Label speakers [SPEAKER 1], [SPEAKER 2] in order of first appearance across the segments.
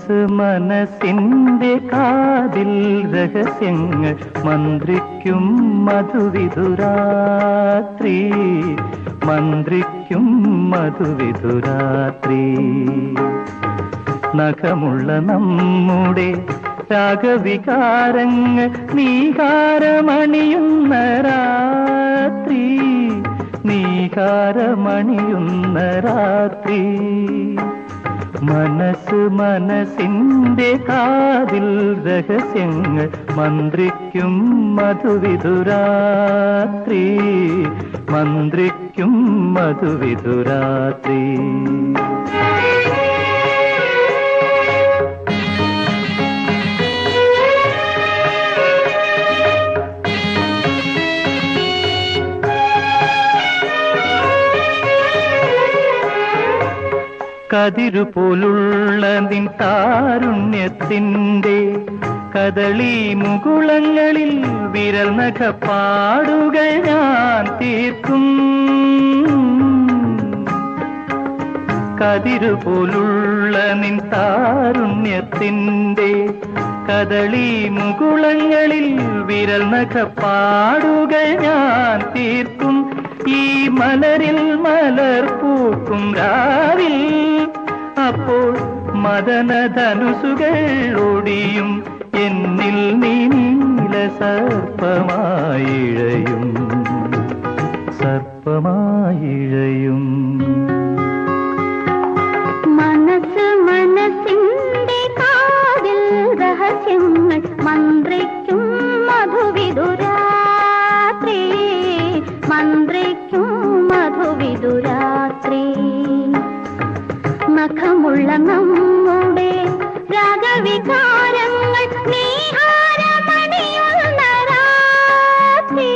[SPEAKER 1] മനസ്സ് മനസ്സിന്റെ കാതിൽ രഹസ്യങ്ങൾ മന്ത്രിക്കും മധുവിധുരാത്രി, മന്ത്രിക്കും മധുവിധുരാത്രി. നഖമുള്ള നമ്മുടെ രാഗവികാരങ്ങൾ നീകാരമണിയുന്ന രാത്രി, നീകാരമണിയുന്ന രാത്രി. മനസ്സ് മനസ്സിന്റെ കാതിൽ രഹസ്യങ്ങൾ മന്ത്രിക്കും മധുവിധുരാത്രി, മന്ത്രിക്കും മധുവിധുരാത്രി. കതിരുപോലുള്ള നിൻ താരുണ്യത്തിൻ്റെ കദളി മുകുളങ്ങളിൽ വിരൽ നഖപ്പാടുകൾ ഞാൻ തീർക്കും. കതിരുപോലുള്ള നിൻ താരുണ്യത്തിൻ്റെ കദളി മുകുളങ്ങളിൽ വിരൽ നഖപ്പാടുകൾ ഞാൻ തീർക്കും. ഈ മലരിൽ മലർ പൂക്കും രാവിൽ അപ്പോൾ മദനധനുസുകൾ ഒടിയും എന്നിൽ നീല സർപ്പമായിഴയും, സർപ്പമായിഴയും.
[SPEAKER 2] മനസ്സ് മനസ്സിന്റെ കാതിൽ രഹസ്യങ്ങൾ മന്ത്രിക്കും മധുവിധുരാത്രി, മന്ത്രിക്കും മധുവിധുരാത്രി. നഖമുള്ള നമ്മുടെ രാഗവികാരങ്ങൾ നീഹാരമണിയുന്ന രാത്രി,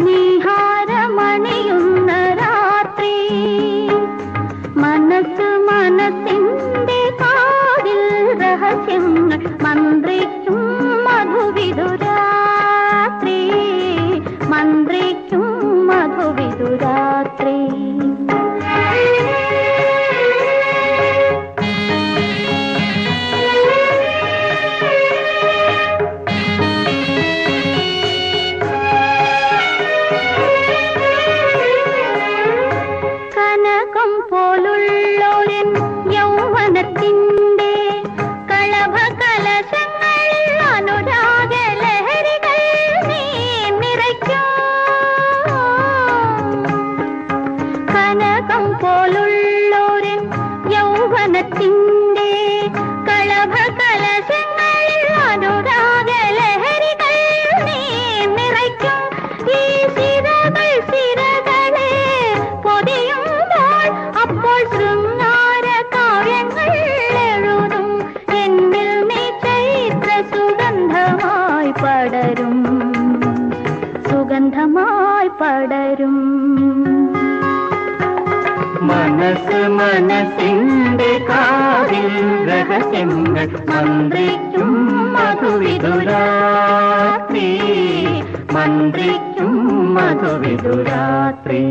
[SPEAKER 2] നീഹാരമണിയുന്ന രാത്രി. മനസ്സ് മനസ്സിന്റെ കാതിൽ രഹസ്യങ്ങൾ മന്ത്രിക്കും മധുവിധുരാത്രി, മന്ത്രിക്കും മധുവിധുരാത്രി. കനകം പോലുള്ളോരൻ യൗവനത്തിൻ്റെ കളഭ കലശങ്ങളിൽ അനുരാഗ ലഹരികൾ നീ നിറയ്ക്കും. കനകം പോലുള്ളോരൻ യൗവനത്തിൻ്റെ കളഭ കലശങ്ങളിൽ അനുരാഗ ലഹരികൾ നീ നിറയ്ക്കും. ഈ സിരകൾ സിരകളെ പൊതിയുമ്പോൾ അപ്പോൾ ശൃംഗാര കാവ്യങ്ങൾ എഴുതും എന്നിൽ നീ ചൈത്ര സുഗന്ധമായി പടരും, സുഗന്ധമായി പടരും.
[SPEAKER 1] മനസ്സ് മനസ്സിന്റെ കാതിൽ രഹസ്യങ്ങൾ മന്ത്രിക്കും മധുവിധുരാത്രി, മന്ത്രിക്കും മധുവിധുരാത്രി.